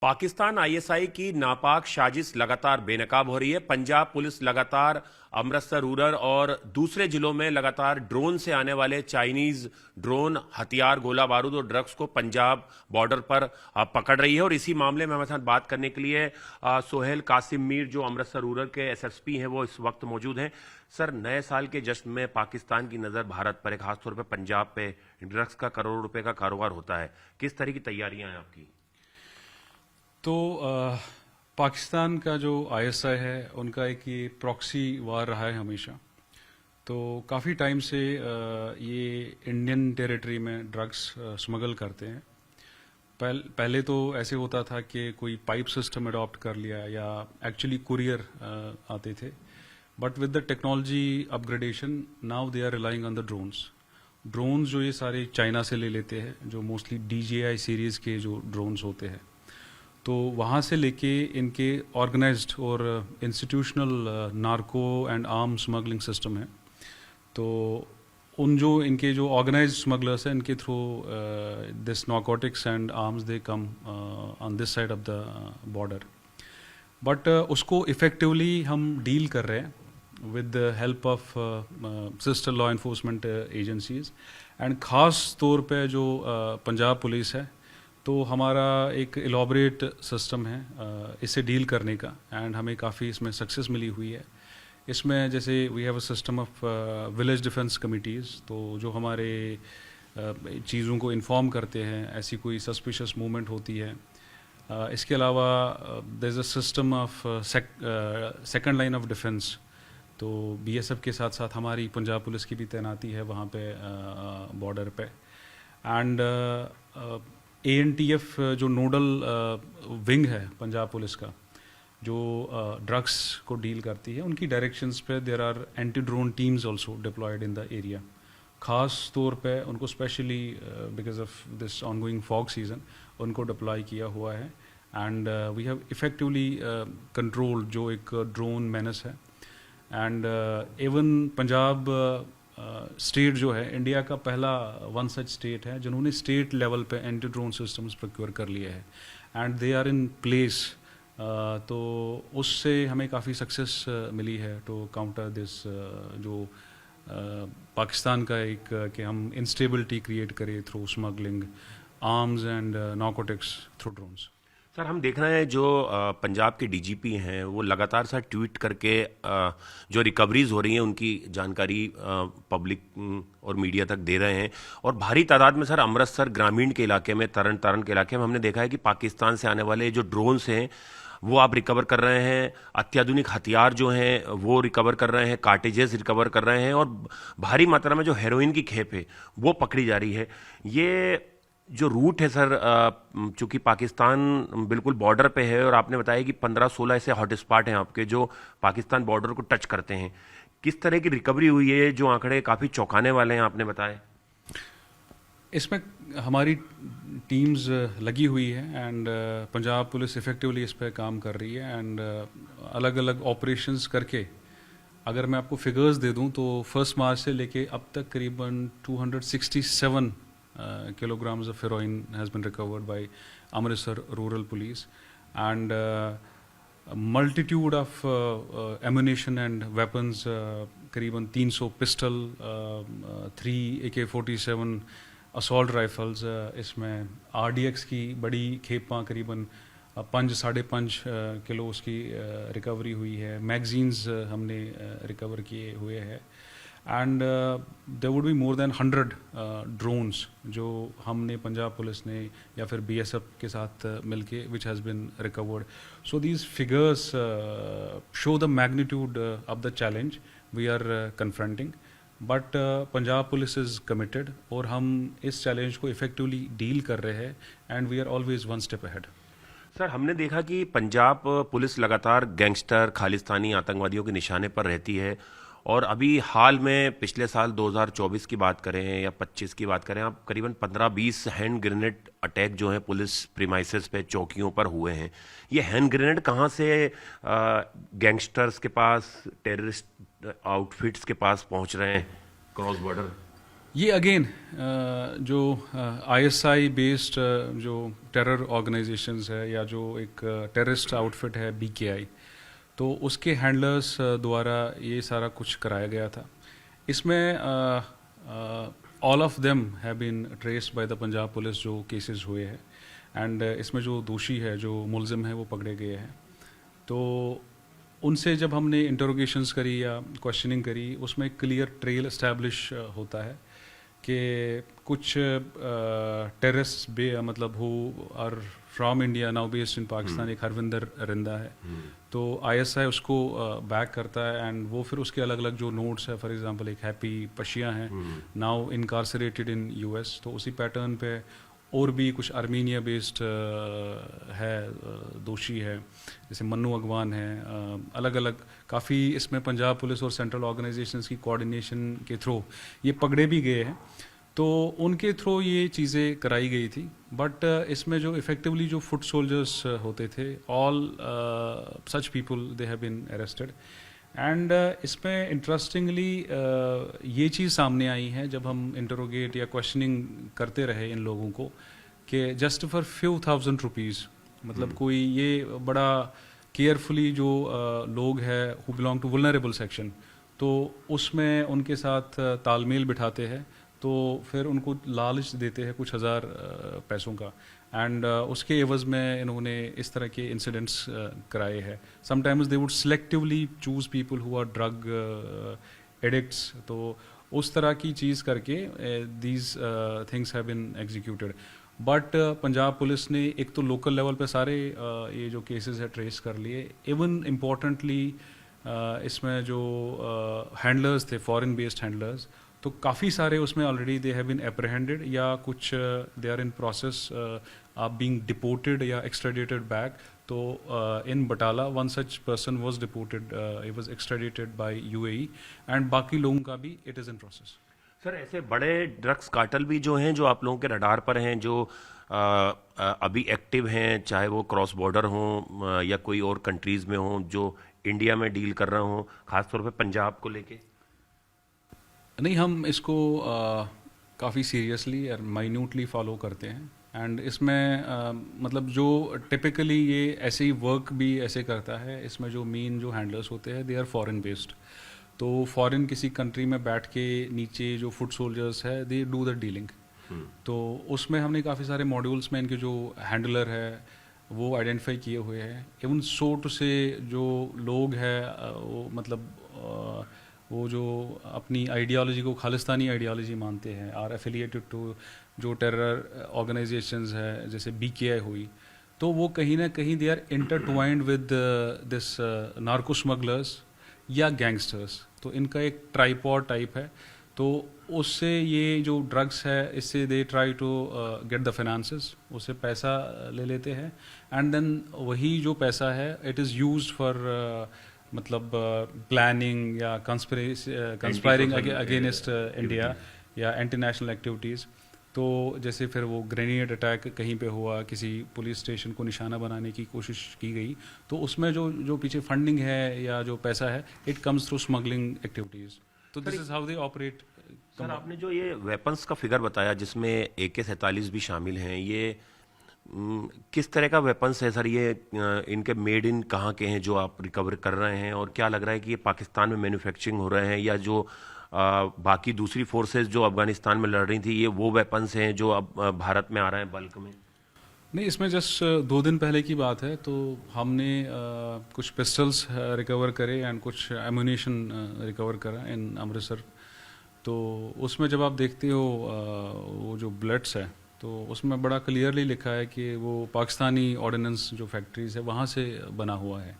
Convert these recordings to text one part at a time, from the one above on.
Pakistan ISI की नापाक साजिश लगातार बेनकाब हो रही है। पंजाब पुलिस लगातार अमृतसर रूरल और दूसरे जिलों में लगातार ड्रोन से आने वाले चाइनीज ड्रोन, हथियार, गोला बारूद और ड्रग्स को पंजाब बॉर्डर पर पकड़ रही है। और इसी मामले में हमारे साथ बात करने के लिए सोहेल कासिम मीर, जो अमृतसर रूरल के एसएसपी हैं, वो इस वक्त मौजूद हैं। सर, नए साल के जश्न में पाकिस्तान की नजर भारत पर है, खासतौर पर पंजाब पे। ड्रग्स का करोड़ों रुपए का कारोबार होता है। किस तरह की तैयारियां हैं आपकी? तो पाकिस्तान का जो आईएसआई है उनका एक ये प्रॉक्सी वार रहा है हमेशा। तो काफ़ी टाइम से ये इंडियन टेरिटरी में ड्रग्स स्मगल करते हैं। पहले तो ऐसे होता था कि कोई पाइप सिस्टम अडॉप्ट कर लिया या एक्चुअली कुरियर आते थे। But with the technology upgradation now they are relying on the drones जो ये सारे चाइना से ले लेते हैं, जो मोस्टली DJI सीरीज के जो ड्रोन्स होते हैं। तो वहाँ से लेके इनके ऑर्गेनाइज्ड और institutional narco and arm smuggling system है। तो इनके जो ऑर्गेनाइज्ड स्मगलर्स हैं, इनके through this narcotics and arms they come on this side of the border. But उसको इफेक्टिवली हम डील कर रहे हैं with the help of sister law enforcement agencies and ख़ास तौर पे जो पंजाब पुलिस है। तो हमारा एक इलाबरेट सिस्टम है इसे डील करने का, एंड हमें काफ़ी इसमें सक्सेस मिली हुई है। इसमें जैसे we have a system of village defence committees, तो जो हमारे चीज़ों को इन्फॉर्म करते हैं ऐसी कोई सस्पिशियस मूवमेंट होती है। इसके अलावा there is a system of second line of defence. तो BSF के साथ साथ हमारी पंजाब पुलिस की भी तैनाती है वहाँ पे बॉर्डर पे। एंड ANTF जो नोडल विंग है पंजाब पुलिस का, जो ड्रग्स को डील करती है, उनकी डायरेक्शंस पे there are anti drone teams also deployed in the area. खास तौर पे उनको specially because of this ongoing fog season उनको डिप्लॉय किया हुआ है। And we have effectively control जो एक ड्रोन मेनस है। एंड इवन पंजाब स्टेट जो है इंडिया का पहला वन सच स्टेट है जिन्होंने स्टेट लेवल पे एंटी ड्रोन सिस्टम्स प्रोक्योर कर लिए हैं, and they are in place. तो उससे हमें काफ़ी सक्सेस मिली है टू काउंटर दिस जो पाकिस्तान का एक कि हम इंस्टेबिलिटी क्रिएट करें through smuggling arms and narcotics through drones. Sir, हम देख रहे हैं जो पंजाब के DGP हैं, वो लगातार सर ट्वीट करके जो रिकवरीज हो रही हैं उनकी जानकारी पब्लिक और मीडिया तक दे रहे हैं। और भारी तादाद में सर अमृतसर ग्रामीण के इलाके में, तरन तारण के इलाके में हमने देखा है कि पाकिस्तान से आने वाले जो ड्रोन्स हैं वो आप रिकवर कर रहे हैं। अत्याधुनिक हथियार जो हैं वो रिकवर कर रहे हैं, कार्टेजेस रिकवर कर रहे हैं, और भारी मात्रा में जो हेरोइन की खेप है वो पकड़ी जा रही है। ये जो रूट है सर, चूंकि पाकिस्तान बिल्कुल बॉर्डर पे है, और आपने बताया कि 15-16 ऐसे हॉटस्पॉट हैं आपके जो पाकिस्तान बॉर्डर को टच करते हैं। किस तरह की रिकवरी हुई है? जो आंकड़े काफ़ी चौंकाने वाले हैं आपने बताए। इसमें हमारी टीम्स लगी हुई है, एंड पंजाब पुलिस इफेक्टिवली इस पर काम कर रही है। एंड अलग अलग ऑपरेशंस करके अगर मैं आपको फिगर्स दे दूं तो 1 मार्च से लेके अब तक करीबन 267 kilograms of heroin has been recovered by Amritsar Rural Police, and multitude of ammunition and weapons, करीबन 300 पिस्टल, 3 AK-47 असॉल्ट राइफल्स, इसमें RDX की बड़ी खेपां करीबन 5-5.5 किलो उसकी रिकवरी हुई है। मैगजीन्स हमने रिकवर किए हुए हैं। And there would be more than 100 drones जो हमने पंजाब पुलिस ने या फिर BSF के साथ मिलके which has been recovered. So these figures show the magnitude of the challenge we are confronting. But Punjab police is committed, और हम इस चैलेंज को इफेक्टिवली डील कर रहे हैं, and we are always one step ahead. Sir, हमने देखा कि पंजाब पुलिस लगातार गैंगस्टर, खालिस्तानी आतंकवादियों के निशाने पर रहती है। और अभी हाल में पिछले साल 2024 की बात करें या 25 की बात करें, आप करीबन 15-20 हैंड ग्रेनेड अटैक जो है पुलिस प्रीमाइसेस पे, चौकियों पर हुए हैं। ये हैंड ग्रेनेड कहाँ से गैंगस्टर्स के पास, टेररिस्ट आउटफिट्स के पास पहुंच रहे हैं क्रॉस बॉर्डर? ये अगेन जो आईएसआई बेस्ड जो टेरर ऑर्गेनाइजेशंस है या जो एक टेररिस्ट आउटफिट है बीकेआई, तो उसके हैंडलर्स द्वारा ये सारा कुछ कराया गया था। इसमें all of them have been traced by the Punjab police, जो केसेस हुए हैं, एंड इसमें जो दोषी है, जो मुलजिम है, वो पकड़े गए हैं। तो उनसे जब हमने इंटरोगेशंस करी या क्वेश्चनिंग करी, उसमें क्लियर ट्रेल इस्टेब्लिश होता है कि कुछ टेररिस्ट मतलब who are from India now based in Pakistan, एक हरविंदर रिंदा है, तो आईएसआई उसको बैक करता है, एंड वो फिर उसके अलग अलग जो नोट्स है, फॉर एग्जांपल एक हैप्पी पशिया है नाउ इनकारसरेटेड इन यूएस, तो उसी पैटर्न पे और भी कुछ आर्मीनिया बेस्ड है दोषी है, जैसे मन्नू अगवान है, अलग अलग काफ़ी इसमें पंजाब पुलिस और सेंट्रल ऑर्गेनाइजेशंस की कोऑर्डिनेशन के थ्रू ये पकड़े भी गए हैं, तो उनके थ्रू ये चीज़ें कराई गई थी। बट इसमें जो इफ़ेक्टिवली जो फुट सोल्जर्स होते थे, all such people they have been arrested, and इसमें इंटरेस्टिंगली ये चीज़ सामने आई है जब हम इंटरोगेट या क्वेश्चनिंग करते रहे इन लोगों को, कि just for few thousand rupees, मतलब कोई ये बड़ा केयरफुली जो लोग हैं who belong to vulnerable section, तो उसमें उनके साथ तालमेल बिठाते हैं, तो फिर उनको लालच देते हैं कुछ हज़ार पैसों का, एंड उसके एवज़ में इन्होंने इस तरह के इंसिडेंट्स कराए हैं। Sometimes they would selectively choose people who are drug addicts, तो उस तरह की चीज़ करके these things have been executed. But Punjab police ने एक तो लोकल लेवल पे सारे ये जो केसेस है ट्रेस कर लिए। इवन इम्पॉर्टेंटली इसमें जो हैंडलर्स थे, फॉरेन बेस्ड हैंडलर्स, तो काफ़ी सारे उसमें already they have been apprehended, या कुछ they are in process of being deported या एक्स्ट्राडिटेड बैक। तो in Batala one such person was deported, he was extradited by UAE, and बाकी लोगों का भी it is in process. Sir, ऐसे बड़े ड्रग्स कार्टल भी जो हैं, जो आप लोगों के रडार पर हैं, जो अभी एक्टिव हैं, चाहे वो क्रॉस बॉर्डर हों या कोई और कंट्रीज़ में हों, जो इंडिया में डील कर रहे हों, खासतौर पे पंजाब को लेके? नहीं, हम इसको काफ़ी सीरियसली और माइन्यूटली फॉलो करते हैं, एंड इसमें मतलब जो टिपिकली ये ऐसे ही वर्क भी ऐसे करता है, इसमें जो मेन जो हैंडलर्स होते हैं दे आर फॉरेन बेस्ड, तो फॉरेन किसी कंट्री में बैठ के नीचे जो फुट सोल्जर्स है दे डू द डीलिंग। तो उसमें हमने काफ़ी सारे मॉड्यूल्स में इनके जो हैंडलर है वो आइडेंटिफाई किए हुए हैं। इवन सो टू से जो लोग हैं वो मतलब वो जो अपनी आइडियोलॉजी को खालिस्तानी आइडियोलॉजी मानते हैं, आर एफिलिएटेड टू जो टेरर ऑर्गेनाइजेशंस है जैसे बीकेआई हुई, तो वो कहीं ना कहीं they are intertwined with this narco smugglers या गैंगस्टर्स। तो इनका एक ट्राइपॉड टाइप है, तो उससे ये जो ड्रग्स है इससे they try to get the finances, उससे पैसा ले लेते हैं, एंड देन वही जो पैसा है इट इज़ यूज्ड फॉर मतलब प्लानिंग या कंस्पायरिंग अगेंस्ट इंडिया या इंटरनेशनल एक्टिविटीज़। तो जैसे फिर वो ग्रेनेड अटैक कहीं पे हुआ, किसी पुलिस स्टेशन को निशाना बनाने की कोशिश की गई, तो उसमें जो पीछे फंडिंग है या जो पैसा है it comes through smuggling activities. तो this is how they operate. Sir, आपने जो ये वेपन्स का फिगर बताया जिसमें AK-47 भी शामिल हैं, ये किस तरह का वेपन्स है सर? ये इनके मेड इन कहाँ के हैं जो आप रिकवर कर रहे हैं, और क्या लग रहा है कि ये पाकिस्तान में मैन्युफैक्चरिंग हो रहे हैं, या जो बाकी दूसरी फोर्सेस जो अफगानिस्तान में लड़ रही थी ये वो वेपन्स हैं जो अब भारत में आ रहे हैं बल्क में? नहीं, इसमें जस्ट 2 दिन पहले की बात है, तो हमने कुछ पिस्टल्स रिकवर करे एंड कुछ एम्यूनेशन रिकवर करा इन अमृतसर। तो उसमें जब आप देखते हो वो जो ब्लड्स है, तो उसमें बड़ा क्लियरली लिखा है कि वो पाकिस्तानी ऑर्डिनेंस जो फैक्ट्रीज है वहाँ से बना हुआ है।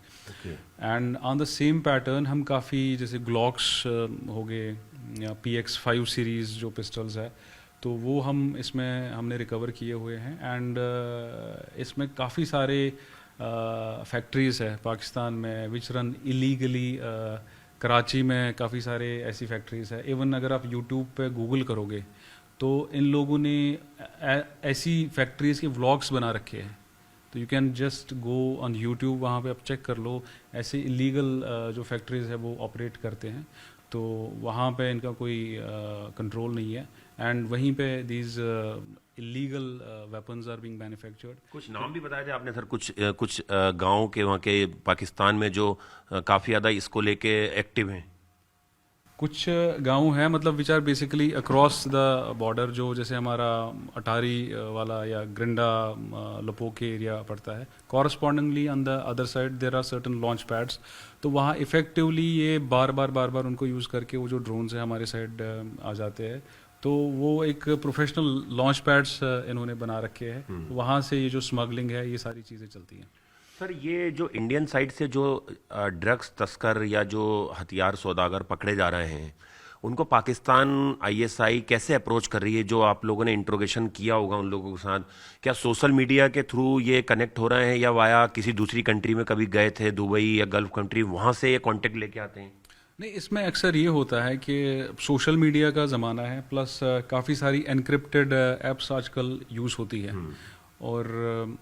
And on the same pattern हम काफ़ी जैसे ग्लॉक्स हो गए या PX5 सीरीज़ जो पिस्टल्स है, तो वो हम इसमें हमने रिकवर किए हुए हैं। एंड इसमें काफ़ी सारे फैक्ट्रीज़ है पाकिस्तान में विच रन इलीगली। कराची में काफ़ी सारे ऐसी फैक्ट्रीज़ है। इवन अगर आप यूट्यूब पे गूगल करोगे तो इन लोगों ने ऐसी फैक्ट्रीज़ के व्लॉग्स बना रखे हैं, तो you can just go on YouTube, वहाँ पे आप चेक कर लो। ऐसे इलीगल जो फैक्ट्रीज़ है वो ऑपरेट करते हैं, तो वहाँ पे इनका कोई कंट्रोल नहीं है। एंड वहीं पे these illegal weapons are being manufactured. कुछ नाम भी बताए थे आपने सर, कुछ गांव के वहाँ के पाकिस्तान में जो काफ़ी ज़्यादा इसको लेके एक्टिव हैं। कुछ गांव हैं मतलब which are basically across the border, जो जैसे हमारा अटारी वाला या ग्रिंडा लपोके एरिया पड़ता है, correspondingly on the other side there are certain launch pads. तो वहाँ इफेक्टिवली ये बार बार उनको यूज़ करके वो जो ड्रोन्स हैं हमारे साइड आ जाते हैं। तो वो एक प्रोफेशनल लॉन्च पैड्स इन्होंने बना रखे हैं, वहाँ से ये जो स्मगलिंग है ये सारी चीज़ें चलती हैं। सर ये जो इंडियन साइड से जो ड्रग्स तस्कर या जो हथियार सौदागर पकड़े जा रहे हैं, उनको पाकिस्तान आईएसआई कैसे अप्रोच कर रही है? जो आप लोगों ने इंट्रोगेशन किया होगा उन लोगों के साथ, क्या सोशल मीडिया के थ्रू ये कनेक्ट हो रहे हैं या वाया किसी दूसरी कंट्री में कभी गए थे, दुबई या गल्फ कंट्री, वहाँ से ये कांटेक्ट लेके आते हैं? नहीं, इसमें अक्सर ये होता है कि सोशल मीडिया का ज़माना है, प्लस काफ़ी सारी एनक्रिप्टेड ऐप्स आजकल यूज़ होती है और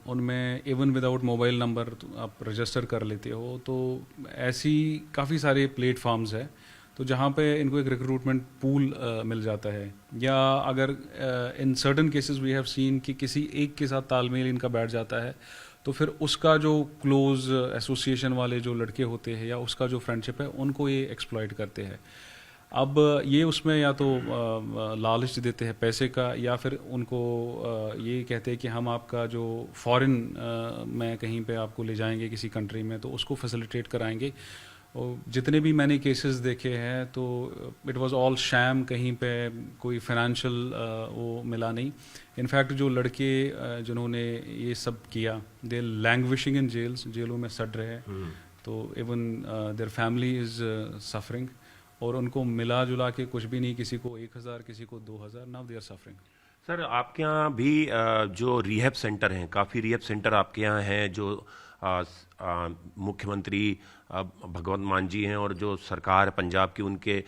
उनमें इवन विदाउट मोबाइल नंबर आप रजिस्टर कर लेते हो। तो ऐसी काफ़ी सारे प्लेटफॉर्म्स है तो जहाँ पे इनको एक रिक्रूटमेंट पूल मिल जाता है, या अगर in certain cases we have seen कि किसी एक के साथ तालमेल इनका बैठ जाता है तो फिर उसका जो क्लोज एसोसिएशन वाले जो लड़के होते हैं या उसका जो फ्रेंडशिप है उनको ये एक्सप्लॉइट करते हैं। अब ये उसमें या तो लालच देते हैं पैसे का, या फिर उनको ये कहते हैं कि हम आपका जो फॉरेन में कहीं पे आपको ले जाएंगे किसी कंट्री में तो उसको फैसिलिटेट कराएंगे। और जितने भी मैंने केसेस देखे हैं तो इट वाज ऑल शैम, कहीं पे कोई फाइनेंशियल वो मिला नहीं। इनफैक्ट जो लड़के जिन्होंने ये सब किया दे लैंग्विशिंग इन जेल्स, जेलों में सड़ रहे हैं, तो even their family is suffering, और उनको मिला जुला के कुछ भी नहीं, किसी को 1000 किसी को 2000, now they are suffering. Sir आपके यहाँ भी जो रिहैब सेंटर हैं, काफ़ी रिहैब सेंटर आपके यहाँ हैं, जो मुख्यमंत्री भगवंत मान जी हैं और जो सरकार पंजाब की उनके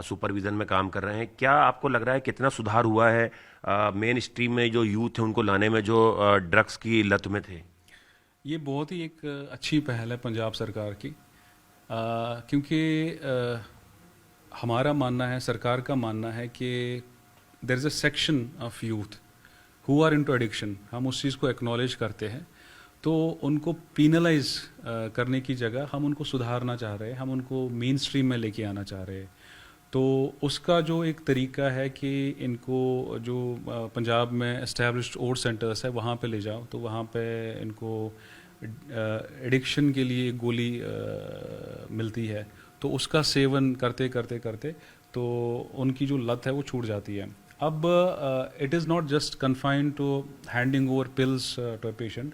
सुपरविज़न में काम कर रहे हैं, क्या आपको लग रहा है कितना सुधार हुआ है मेन स्ट्रीम में जो यूथ है उनको लाने में, जो ड्रग्स की लत में थे? ये बहुत ही एक अच्छी पहल है पंजाब सरकार की, क्योंकि हमारा मानना है, सरकार का मानना है कि there is a section of youth who are into addiction. हम उस चीज़ को एक्नॉलेज करते हैं, तो उनको पीनलाइज करने की जगह हम उनको सुधारना चाह रहे हैं, हम उनको मेन स्ट्रीम में लेके आना चाह रहे हैं। तो उसका जो एक तरीका है कि इनको जो पंजाब में एस्टैब्लिश्ड ओड सेंटर्स है वहाँ पे ले जाओ, तो वहाँ पे इनको एडिक्शन के लिए गोली मिलती है, तो उसका सेवन करते करते करते तो उनकी जो लत है वो छूट जाती है। अब it is not just confined to handing over pills to a patient,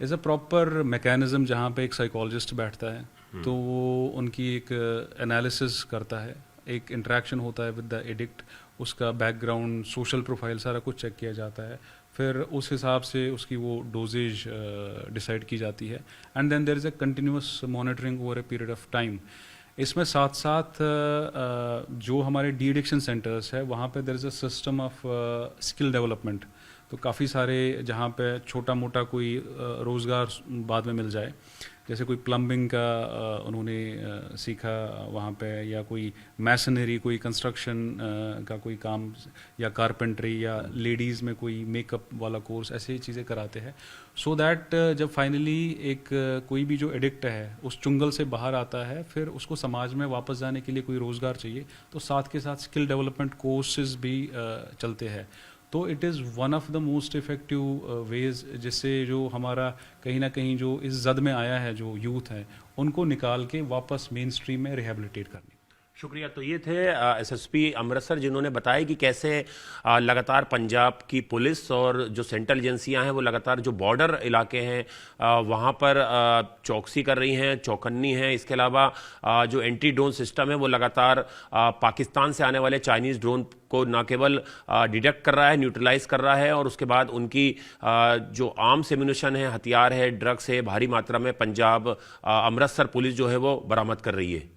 is a proper mechanism जहाँ पे एक साइकोलॉजिस्ट बैठता है, तो वो उनकी एक एनालिसिस करता है, एक इंटरेक्शन होता है विद द एडिक्ट, उसका बैकग्राउंड, सोशल प्रोफाइल सारा कुछ चेक किया जाता है, फिर उस हिसाब से उसकी वो डोजेज डिसाइड की जाती है, and then there is a continuous monitoring over a period of time. इसमें साथ साथ जो हमारे डी एडिक्शन सेंटर्स है वहाँ पे there is a system of skill development. तो काफ़ी सारे जहाँ पे छोटा मोटा कोई रोज़गार बाद में मिल जाए, जैसे कोई प्लम्बिंग का उन्होंने सीखा वहाँ पे, या कोई मैसनरी, कोई कंस्ट्रक्शन का कोई काम, या कारपेंट्री, या लेडीज़ में कोई मेकअप वाला कोर्स, ऐसे चीज़ें कराते हैं, सो दैट जब फाइनली एक कोई भी जो एडिक्ट है उस चुंगल से बाहर आता है, फिर उसको समाज में वापस जाने के लिए कोई रोज़गार चाहिए, तो साथ के साथ स्किल डेवलपमेंट कोर्सेज भी चलते हैं। तो it is one of the most effective ways जिससे जो हमारा कहीं ना कहीं जो इस जद में आया है जो यूथ है उनको निकाल के वापस मेन स्ट्रीम में रिहेबिलिटेट करनी। शुक्रिया। तो ये थे एसएसपी अमृतसर, जिन्होंने बताया कि कैसे लगातार पंजाब की पुलिस और जो सेंट्रल एजेंसियां हैं वो लगातार जो बॉर्डर इलाके हैं वहाँ पर चौकसी कर रही हैं, चौकन्नी हैं। इसके अलावा जो एंटी ड्रोन सिस्टम है वो लगातार पाकिस्तान से आने वाले चाइनीज़ ड्रोन को न केवल डिटेक्ट कर रहा है, न्यूट्रलाइज कर रहा है, और उसके बाद उनकी जो आर्म्स एम्यूनिशन है, हथियार है, ड्रग्स है, भारी मात्रा में पंजाब अमृतसर पुलिस जो है वो बरामद कर रही है।